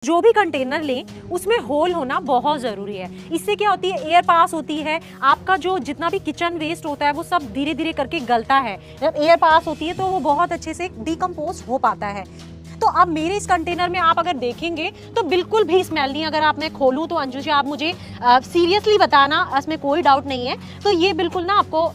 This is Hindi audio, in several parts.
जो भी कंटेनर लें उसमें होल होना बहुत ज़रूरी है। इससे क्या होती है, एयर पास होती है, आपका जो जितना भी किचन वेस्ट होता है वो सब धीरे धीरे करके गलता है। जब एयर पास होती है तो वो बहुत अच्छे से डिकम्पोज हो पाता है। तो अब मेरे इस कंटेनर में आप अगर देखेंगे तो बिल्कुल भी स्मेल नहीं। अगर आप मैं खोलूँ तो अंजू जी आप मुझे सीरियसली बताना, इसमें कोई डाउट नहीं है। तो ये बिल्कुल ना आपको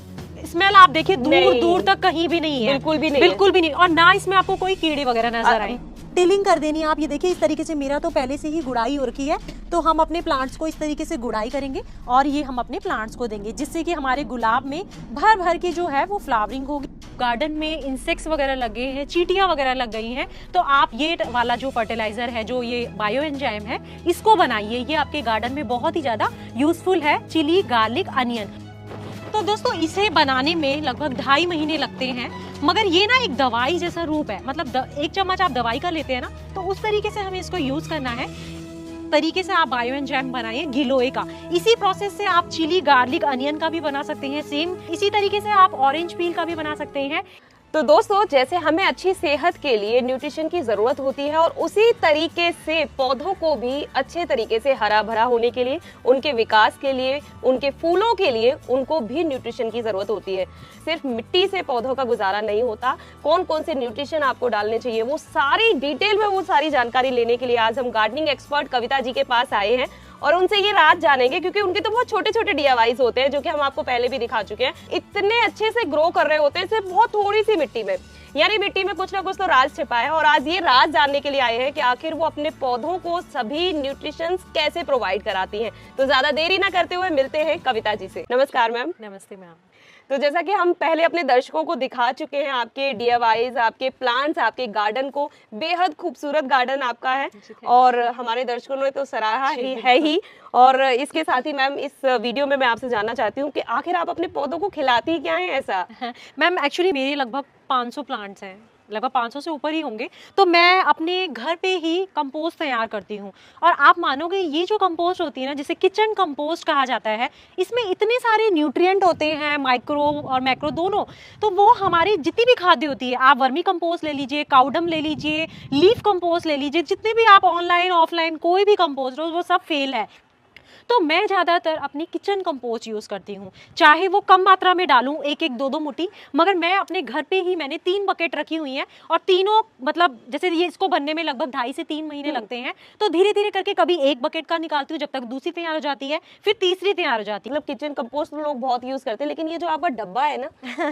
स्मेल आप देखिए दूर दूर तक कहीं भी नहीं है, बिल्कुल भी नहीं। और ना इसमें आपको कोई कीड़े वगैरह नजर आए। टिलिंग कर देनी है आप, ये देखिए इस तरीके से। मेरा तो पहले से ही गुड़ाई हो रखी है, तो हम अपने प्लांट्स को इस तरीके से गुड़ाई करेंगे और ये हम अपने प्लांट्स को देंगे, जिससे कि हमारे गुलाब में भर भर के जो है वो फ्लावरिंग होगी। गार्डन में इंसेक्ट्स वगैरह लगे हैं, चींटियां वगैरह लग गई हैं, तो आप ये वाला जो फर्टिलाइजर है, जो ये बायो एंजाइम है, इसको बनाइए। ये आपके गार्डन में बहुत ही ज्यादा यूजफुल है, चिली गार्लिक अनियन। तो दोस्तों इसे बनाने में लगभग 2.5 महीने लगते हैं, मगर ये ना एक दवाई जैसा रूप है। मतलब एक चम्मच आप दवाई का लेते हैं ना, तो उस तरीके से हमें इसको यूज करना है। तरीके से आप बायो एंजाइम बनाइए गिलोय का। इसी प्रोसेस से आप चिली गार्लिक अनियन का भी बना सकते हैं, सेम इसी तरीके से आप ऑरेंज पील का भी बना सकते हैं। तो दोस्तों जैसे हमें अच्छी सेहत के लिए न्यूट्रिशन की जरूरत होती है, और उसी तरीके से पौधों को भी अच्छे तरीके से हरा भरा होने के लिए, उनके विकास के लिए, उनके फूलों के लिए उनको भी न्यूट्रिशन की जरूरत होती है। सिर्फ मिट्टी से पौधों का गुजारा नहीं होता। कौन कौन से न्यूट्रिशन आपको डालने चाहिए, वो सारी डिटेल में वो सारी जानकारी लेने के लिए आज हम गार्डनिंग एक्सपर्ट कविता जी के पास आए हैं और उनसे ये राज जानेंगे, क्योंकि उनके तो बहुत छोटे छोटे DIYs होते हैं जो कि हम आपको पहले भी दिखा चुके हैं। इतने अच्छे से ग्रो कर रहे होते हैं सिर्फ बहुत थोड़ी सी मिट्टी में, यानी मिट्टी में कुछ ना कुछ तो राज छिपा है। और आज ये राज जानने के लिए आए हैं कि आखिर वो अपने पौधों को सभी न्यूट्रिशंस कैसे प्रोवाइड कराती हैं। तो ज्यादा देरी ना करते हुए मिलते हैं कविता जी से। नमस्कार मैम। नमस्ते मैम। तो जैसा कि हम पहले अपने दर्शकों को दिखा चुके हैं, आपके DIYs, आपके प्लांट्स, आपके गार्डन को, बेहद खूबसूरत गार्डन आपका है और हमारे दर्शकों ने तो सराहा ही। और इसके साथ ही मैम इस वीडियो में मैं आपसे जानना चाहती हूँ कि आखिर आप अपने पौधों को खिलाती क्या है ऐसा? मैम एक्चुअली मेरे लगभग 500 प्लांट्स हैं, लगभग 500 से ऊपर ही होंगे। तो मैं अपने घर पे ही कंपोस्ट तैयार करती हूँ। और आप मानोगे ये जो कंपोस्ट होती है ना, जिसे किचन कंपोस्ट कहा जाता है, इसमें इतने सारे न्यूट्रिएंट होते हैं, माइक्रो और मैक्रो दोनों। तो वो हमारी जितनी भी खाद्य होती है, आप वर्मी कंपोस्ट ले लीजिए, काउडम ले लीजिए, लीफ कंपोस्ट ले लीजिए, जितने भी आप ऑनलाइन ऑफलाइन कोई भी कंपोस्ट हो, वो सब फेल है। तो मैं ज़्यादातर अपनी किचन कंपोस्ट यूज़ करती हूँ, चाहे वो कम मात्रा में डालूँ, 1-2 मुट्ठी, मगर मैं अपने घर पे ही मैंने 3 बकेट रखी हुई हैं। और तीनों मतलब जैसे ये इसको बनने में लगभग 2.5 से 3 महीने लगते हैं, तो धीरे धीरे करके कभी 1 बकेट का निकालती हूँ, जब तक दूसरी तैयार हो जाती है, फिर तीसरी तैयार हो जाती है। मतलब किचन कंपोस्ट लोग बहुत यूज करते हैं, लेकिन ये जो आपका डब्बा है ना,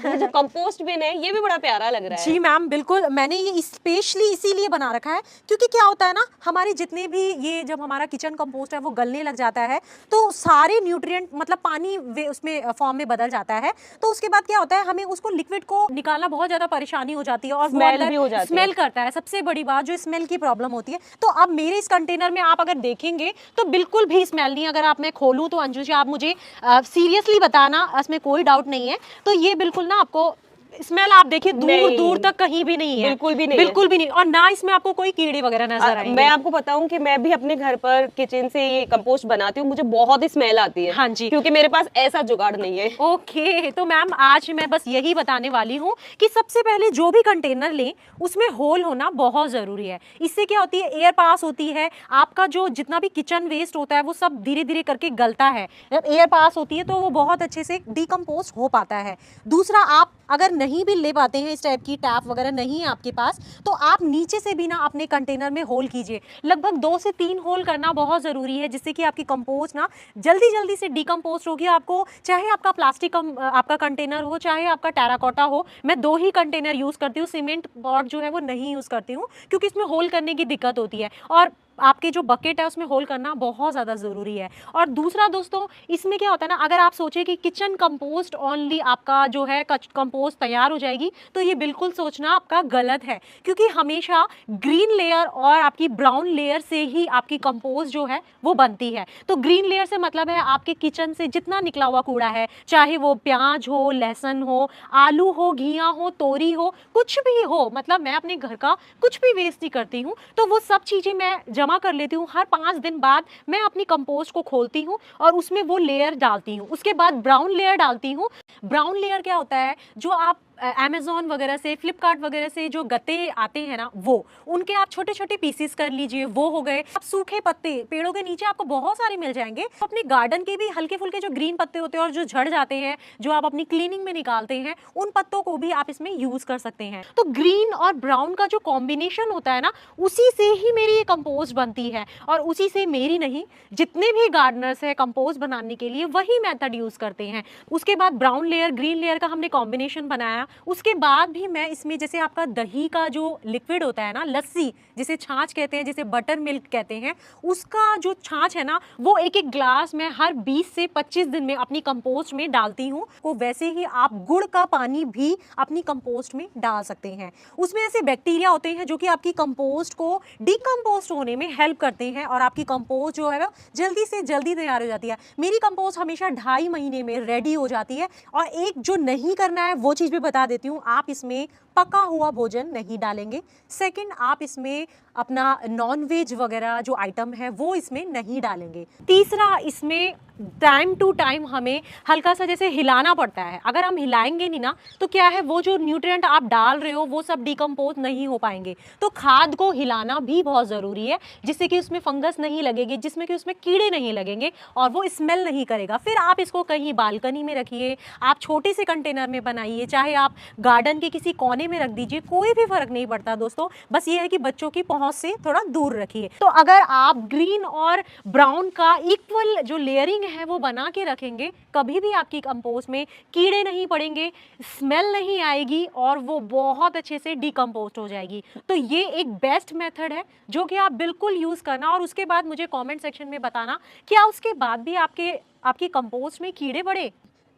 ये जो कंपोस्ट बिन है, ये भी बड़ा प्यारा लग रहा है। जी मैम बिल्कुल, मैंने ये स्पेशली इसीलिए बना रखा है, क्योंकि क्या होता है ना, हमारे जितने भी ये जब हमारा किचन कंपोस्ट है वो गलने लग जाता है, तो सारे न्यूट्रिएंट मतलब पानी उसमें फॉर्म में बदल जाता है। तो उसके बाद क्या होता है, हमें उसको लिक्विड को निकालना बहुत ज्यादा परेशानी हो जाती है और स्मेल भी हो जाती है। स्मेल करता है, सबसे बड़ी बात जो स्मेल की प्रॉब्लम होती है। तो अब मेरे इस कंटेनर में आप अगर देखेंगे तो बिल्कुल भी स्मेल नहीं। अगर आप मैं खोलूँ तो अंजू जी आप मुझे सीरियसली बताना, इसमें कोई डाउट नहीं है। तो ये बिल्कुल ना आपको स्मेल आप देखिए दूर दूर तक कहीं भी नहीं है, बिल्कुल भी नहीं। और ना इसमें आपको कोई कीड़े वगैरह नजर आएंगे। मैं आपको बताऊं कि मैं भी अपने घर पर किचन से ये कंपोस्ट बनाती हूँ, मुझे बहुत ही स्मेल आती है। हाँ जी, क्योंकि मेरे पास ऐसा जुगाड़ नहीं है। ओके, तो मैम आज मैं बस यही बताने वाली हूँ कि सबसे पहले जो भी कंटेनर लें उसमें होल होना बहुत जरूरी है। इससे क्या होती है, एयर पास होती है, आपका जो जितना भी किचन वेस्ट होता है वो सब धीरे धीरे करके गलता है। जब एयर पास होती है तो वो बहुत अच्छे से डिकम्पोज हो पाता है। दूसरा, आप अगर नहीं भी ले पाते हैं, इस टाइप की टैप वगैरह नहीं है आपके पास, तो आप नीचे से भी ना अपने कंटेनर में होल कीजिए। लगभग 2 से 3 होल करना बहुत ज़रूरी है, जिससे कि आपकी कंपोस्ट ना जल्दी जल्दी से डिकम्पोस्ट होगी। आपको चाहे आपका प्लास्टिक आपका कंटेनर हो, चाहे आपका टेराकोटा हो। मैं 2 ही कंटेनर यूज़ करती हूँ, सीमेंट पॉट जो है वो नहीं यूज़ करती हूँ, क्योंकि इसमें होल करने की दिक्कत होती है। और आपके जो बकेट है उसमें होल करना बहुत ज़्यादा ज़रूरी है। और दूसरा दोस्तों, इसमें क्या होता है ना, अगर आप सोचें कि किचन कंपोस्ट ओनली आपका जो है कंपोस्ट तैयार हो जाएगी, तो ये बिल्कुल सोचना आपका गलत है। क्योंकि हमेशा ग्रीन लेयर और आपकी ब्राउन लेयर से ही आपकी कंपोस्ट जो है वो बनती है। तो ग्रीन लेयर से मतलब है आपके किचन से जितना निकला हुआ कूड़ा है, चाहे वो प्याज हो, लहसुन हो, आलू हो, घिया हो, तोरी हो, कुछ भी हो, मतलब मैं अपने घर का कुछ भी वेस्ट नहीं करती हूँ। तो वो सब चीज़ें मैं जमा कर लेती हूँ। हर 5 दिन बाद मैं अपनी कंपोस्ट को खोलती हूँ और उसमें वो लेयर डालती हूँ। उसके बाद ब्राउन लेयर डालती हूँ। ब्राउन लेयर क्या होता है, जो आप अमेज़न वगैरह से, फ्लिपकार्ट वगैरह से जो गत्ते आते हैं ना, वो उनके आप छोटे छोटे पीसीस कर लीजिए, वो हो गए। आप सूखे पत्ते पेड़ों के नीचे आपको बहुत सारे मिल जाएंगे। अपने गार्डन के भी हल्के फुल्के जो ग्रीन पत्ते होते हैं और जो झड़ जाते हैं, जो आप अपनी क्लीनिंग में निकालते हैं, उन पत्तों को भी आप इसमें यूज कर सकते हैं। तो ग्रीन और ब्राउन का जो कॉम्बिनेशन होता है ना, उसी से ही मेरी ये कंपोस्ट बनती है। और उसी से मेरी नहीं, जितने भी गार्डनर्स है कंपोस्ट बनाने के लिए वही मेथड यूज करते हैं। उसके बाद ब्राउन लेयर ग्रीन लेयर का हमने कॉम्बिनेशन बनाया। उसके बाद भी मैं इसमें जैसे आपका दही का जो लिक्विड होता है ना, लस्सी जिसे छाछ कहते हैं, जिसे बटर मिल्क कहते हैं, उसका जो छाछ है ना, वो एक एक ग्लास में हर 20 से 25 दिन में अपनी कंपोस्ट में डालती हूँ। तो वैसे ही आप गुड़ का पानी भी अपनी कंपोस्ट में डाल सकते हैं। उसमें ऐसे बैक्टीरिया होते हैं जो कि आपकी कंपोस्ट को डिकम्पोस्ट होने में हेल्प करते हैं और आपकी कंपोस्ट जो है वो जल्दी से जल्दी तैयार हो जाती है। मेरी कंपोस्ट हमेशा 2.5 महीने में रेडी हो जाती है। और एक जो नहीं करना है वो चीज़ भी बता देती हूँ, आप इसमें पका हुआ भोजन नहीं डालेंगे। सेकंड, आप इसमें अपना नॉन वेज वगैरह जो आइटम है वो इसमें नहीं डालेंगे। तीसरा, इसमें टाइम टू टाइम हमें हल्का सा जैसे हिलाना पड़ता है। अगर हम हिलाएंगे नहीं ना, तो क्या है, वो जो न्यूट्रिएंट आप डाल रहे हो वो सब डिकम्पोज नहीं हो पाएंगे। तो खाद को हिलाना भी बहुत ज़रूरी है, जिससे कि उसमें फंगस नहीं लगेगी, जिसमें कि उसमें कीड़े नहीं लगेंगे और वो स्मेल नहीं करेगा। फिर आप इसको कहीं बालकनी में रखिए, आप छोटे से कंटेनर में बनाइए, चाहे आप गार्डन के किसी कोने में रख दीजिए, कोई भी फर्क नहीं पड़ता दोस्तों। बस ये है कि बच्चों की पहुंच से थोड़ा दूर रखिए। तो अगर आप ग्रीन और ब्राउन का इक्वल जो लेयरिंग है वो बना के रखेंगे, कभी भी आपकी कंपोस्ट में कीड़े नहीं पड़ेंगे, स्मेल नहीं आएगी और वो बहुत अच्छे से डिकम्पोस्ट हो जाएगी। तो ये एक बेस्ट मेथड है जो कि आप बिल्कुल यूज करना। और उसके बाद मुझे कमेंट सेक्शन में बताना क्या उसके बाद भी आपकी कंपोस्ट में कीड़े पड़े।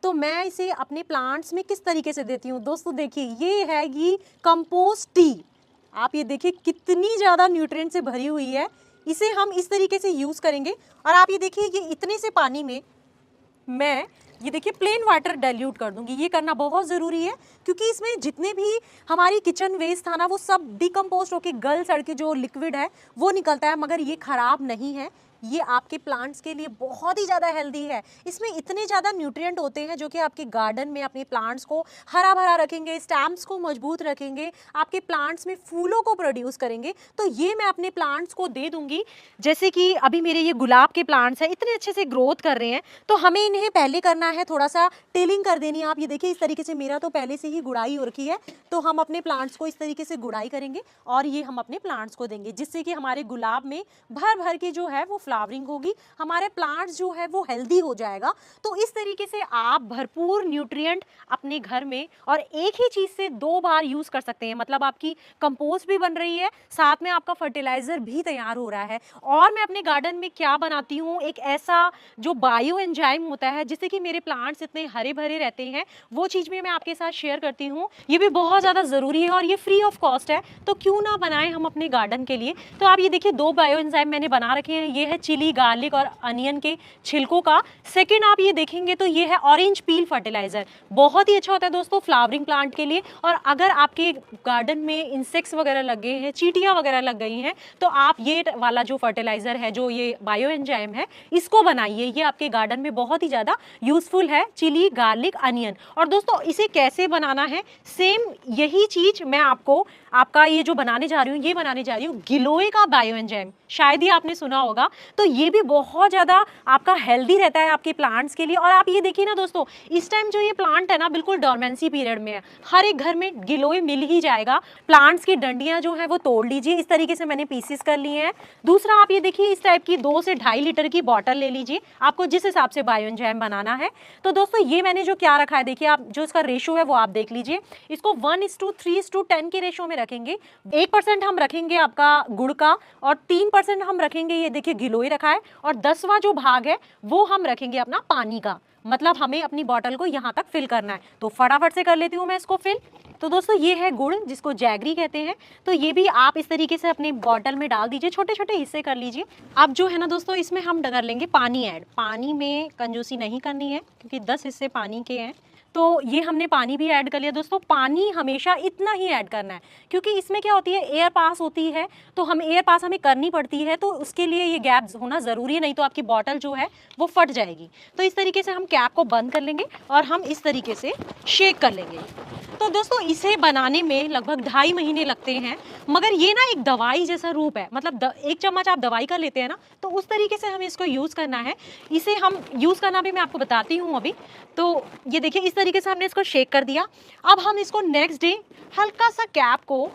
तो मैं इसे अपने प्लांट्स में किस तरीके से देती हूँ दोस्तों, देखिए ये है ये कंपोस्ट टी। आप ये देखिए कितनी ज़्यादा न्यूट्रिएंट से भरी हुई है। इसे हम इस तरीके से यूज़ करेंगे। और आप ये देखिए, ये इतने से पानी में मैं ये देखिए प्लेन वाटर डाइल्यूट कर दूंगी। ये करना बहुत ज़रूरी है क्योंकि इसमें जितने भी हमारी किचन वेस्ट था ना, वो सब डिकम्पोस्ट होकर गल सड़ के जो लिक्विड है वो निकलता है। मगर ये ख़राब नहीं है, ये आपके प्लांट्स के लिए बहुत ही ज़्यादा हेल्दी है। इसमें इतने ज़्यादा न्यूट्रिएंट होते हैं जो कि आपके गार्डन में अपने प्लांट्स को हरा भरा रखेंगे, स्टैम्स को मजबूत रखेंगे, आपके प्लांट्स में फूलों को प्रोड्यूस करेंगे। तो ये मैं अपने प्लांट्स को दे दूंगी। जैसे कि अभी मेरे ये गुलाब के प्लांट्स हैं, इतने अच्छे से ग्रोथ कर रहे हैं, तो हमें इन्हें पहले करना है थोड़ा सा टिलिंग कर देनी है। आप ये देखिए इस तरीके से, मेरा तो पहले से ही गुड़ाई हो रखी है, तो हम अपने प्लांट्स को इस तरीके से गुड़ाई करेंगे और ये हम अपने प्लांट्स को देंगे, जिससे कि हमारे गुलाब में भर भर के जो है वो फ्लावरिंग होगी, हमारे प्लांट्स जो है वो हेल्दी हो जाएगा। तो इस तरीके से आप भरपूर न्यूट्रिएंट अपने घर में और एक ही चीज से 2 बार यूज कर सकते हैं। मतलब आपकी कंपोस्ट भी बन रही है, साथ में आपका फर्टिलाइजर भी तैयार हो रहा है। और मैं अपने गार्डन में क्या बनाती हूँ, एक ऐसा जो बायो एंजाइम होता है जिससे कि मेरे प्लांट्स इतने हरे भरे रहते हैं, वो चीज भी मैं आपके साथ शेयर करती हूँ। ये भी बहुत ज्यादा जरूरी है और ये फ्री ऑफ कॉस्ट है, तो क्यों ना बनाएं हम अपने गार्डन के लिए। तो आप ये देखिए 2 बायो एंजाइम मैंने बना रखे हैं। ये है चिली गार्लिक और अनियन के छिलकों का। सेकंड आप ये देखेंगे तो ये है ऑरेंज पील फर्टिलाइजर, बहुत ही अच्छा होता है दोस्तों फ्लावरिंग प्लांट के लिए। और अगर आपके गार्डन में इंसेक्ट्स वगैरह लग गए हैं, चींटियां वगैरह लग गई हैं, तो आप ये वाला जो फर्टिलाइजर है, जो ये बायो एंजाइम है, इसको बनाइए। ये आपके गार्डन में बहुत ही ज्यादा यूजफुल है, चिली गार्लिक अनियन। और दोस्तों इसे कैसे बनाना है, सेम यही चीज मैं आपका ये जो बनाने जा रही हूँ, ये बनाने जा रही हूँ गिलोय का बायो एंजाइम। शायद ही आपने सुना होगा। तो ये भी बहुत ज़्यादा आपका हेल्दी रहता है आपके प्लांट्स के लिए। और आप ये देखिए ना दोस्तों, इस टाइम जो ये प्लांट है ना, बिल्कुल डोरमेंसी पीरियड में है। हर एक घर में गिलोय मिल ही जाएगा। प्लांट्स की डंडियां जो है वो तोड़ लीजिए, इस तरीके से मैंने पीसेस कर लिए हैं। दूसरा आप ये देखिए, इस टाइप की 2 से 2.5 लीटर की बॉटल ले लीजिए, आपको जिस हिसाब से बायो एंजाइम बनाना है। तो दोस्तों ये मैंने जो क्या रखा है, देखिए आप जो इसका रेशो है वो आप देख लीजिए। इसको 1:3:10 के रेशो में रखेंगे। 1% हम रखेंगे आपका गुड़ का और 3% हम रखेंगे, ये देखिए गिलोय रखा है, और 10वां जो भाग है वो हम रखेंगे अपना पानी का। मतलब हमें अपनी बॉटल को यहाँ तक फिल करना है। तो फटाफट से कर लेती हूँ मैं इसको फिल। तो दोस्तों ये है गुड़, जिसको जैगरी कहते हैं। तो ये भी आप इस तरीके से अपनी बॉटल में डाल दीजिए, छोटे छोटे हिस्से कर लीजिए। अब जो है ना दोस्तों, इसमें हम कर लेंगे पानी ऐड। पानी में कंजूसी नहीं करनी है क्योंकि 10 हिस्से पानी के हैं, तो ये हमने पानी भी ऐड कर लिया। दोस्तों पानी हमेशा इतना ही ऐड करना है, क्योंकि इसमें क्या होती है, एयर पास होती है, तो हम एयर पास हमें करनी पड़ती है, तो उसके लिए ये गैप्स होना ज़रूरी है, नहीं तो आपकी बॉटल जो है वो फट जाएगी। तो इस तरीके से हम कैप को बंद कर लेंगे और हम इस तरीके से शेक कर लेंगे। तो दोस्तों इसे बनाने में लगभग 2.5 महीने लगते हैं, मगर ये ना एक दवाई जैसा रूप है, मतलब 1 चम्मच आप दवाई का लेते हैं ना, तो उस तरीके से हमें इसको यूज़ करना है। इसे हम यूज़ करना भी मैं आपको बताती हूँ अभी। तो ये देखिए इस तरीके से हमने इसको शेक कर दिया। अब हम इसको नेक्स्ट डे हल्का सा कैप को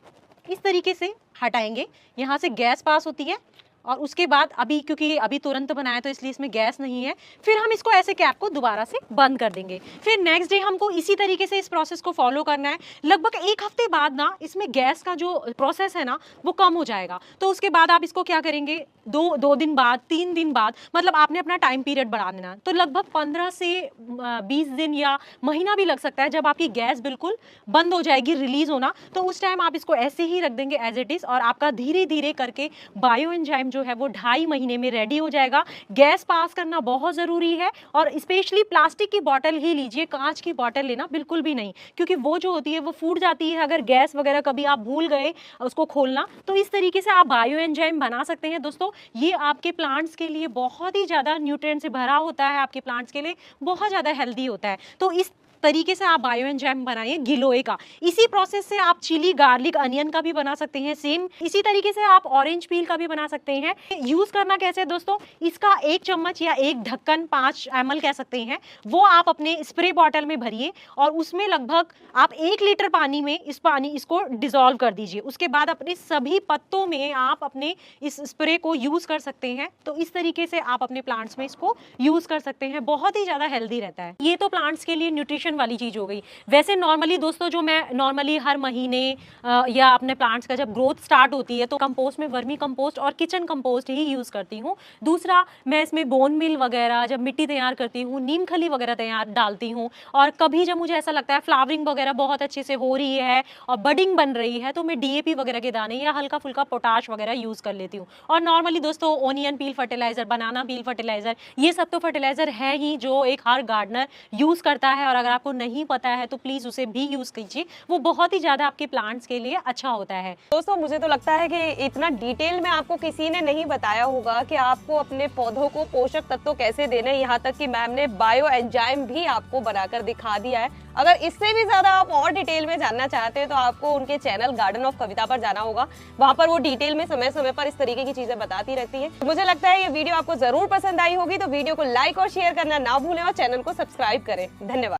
इस तरीके से हटाएंगे, यहाँ से गैस पास होती है, और उसके बाद अभी क्योंकि अभी तुरंत बनाया तो इसलिए इसमें गैस नहीं है, फिर हम इसको ऐसे कैप को दोबारा से बंद कर देंगे। फिर नेक्स्ट डे हमको इसी तरीके से इस प्रोसेस को फॉलो करना है। लगभग 1 हफ्ते बाद ना इसमें गैस का जो प्रोसेस है ना वो कम हो जाएगा। तो उसके बाद आप इसको क्या करेंगे, 2 दिन बाद, 3 दिन बाद, मतलब आपने अपना टाइम पीरियड बढ़ा देना। तो लगभग 15 से 20 दिन या महीना भी लग सकता है, जब आपकी गैस बिल्कुल बंद हो जाएगी रिलीज होना, तो उस टाइम आप इसको ऐसे ही रख देंगे एज इट इज, और आपका धीरे धीरे करके बायो एंजाइम जो है वो 2.5 महीने में रेडी हो जाएगा। गैस पास करना बहुत ज़रूरी है, और स्पेशली प्लास्टिक की बॉटल ही लीजिए, कांच की बॉटल लेना बिल्कुल भी नहीं, क्योंकि वो जो होती है वो फूट जाती है अगर गैस वगैरह कभी आप भूल गए उसको खोलना। तो इस तरीके से आप बायो एंजाइम बना सकते हैं। दोस्तों ये आपके प्लांट्स के लिए बहुत ही ज़्यादा न्यूट्रिएंट से भरा होता है, आपके प्लांट्स के लिए बहुत ज़्यादा हेल्दी होता है। तो इस तरीके से आप बायो एंजाइम बनाइए गिलोय का। इसी प्रोसेस से आप चिली, गार्लिक, अनियन का भी बना सकते हैं। सेम इसी तरीके से आप ऑरेंज पील का भी बना सकते हैं। यूज करना कैसे है दोस्तों, इसका 1 चम्मच या 1 ढक्कन 5 ml कह सकते हैं, वो आप अपने स्प्रे बॉटल में भरिए, और उसमें लगभग आप 1 लीटर पानी में इसको डिजोल्व कर दीजिए। उसके बाद अपने सभी पत्तों में आप अपने इस स्प्रे को यूज कर सकते हैं। तो इस तरीके से आप अपने प्लांट्स में इसको यूज कर सकते हैं, बहुत ही ज्यादा हेल्दी रहता है। ये तो प्लांट्स के लिए न्यूट्रिशन वाली चीज हो गई। वैसे नॉर्मली दोस्तों जो मैं नॉर्मली हर महीने या अपने प्लांट्स का जब ग्रोथ स्टार्ट होती है तो कंपोस्ट में वर्मी कंपोस्ट और किचन कंपोस्ट ही यूज करती हूँ। दूसरा मैं इसमें बोन मिल वगैरह जब मिट्टी तैयार करती हूँ, नीम खली वगैरह तैयार डालती हूँ, और कभी जब मुझे ऐसा लगता है फ्लावरिंग वगैरह बहुत अच्छे से हो रही है और बडिंग बन रही है तो मैं DAP वगैरह के दाने या हल्का फुल्का पोटाश वगैरह यूज कर लेती हूँ। और नॉर्मली दोस्तों ओनियन पील फर्टिलाइजर, बनाना पील फर्टिलाइजर, ये सब तो फर्टिलाइजर है ही जो एक हर गार्डनर यूज करता है, और अगर आपको नहीं पता है तो प्लीज उसे भी यूज कीजिए, वो बहुत ही ज्यादा आपके प्लांट्स के लिए अच्छा होता है। दोस्तों मुझे तो लगता है कि इतना डिटेल में आपको किसी ने नहीं बताया होगा कि आपको अपने पौधों को पोषक तत्व कैसे देने, यहाँ तक कि मैम ने बायो एंजाइम भी आपको बनाकर दिखा दिया है। अगर इससे भी ज्यादा आप और डिटेल में जानना चाहते हैं तो आपको उनके चैनल गार्डन ऑफ कविता पर जाना होगा, वहां पर वो डिटेल में समय समय पर इस तरीके की चीजें बताती रहती है। मुझे लगता है ये वीडियो आपको जरूर पसंद आई होगी, तो वीडियो को लाइक और शेयर करना ना भूलें और चैनल को सब्सक्राइब करें। धन्यवाद।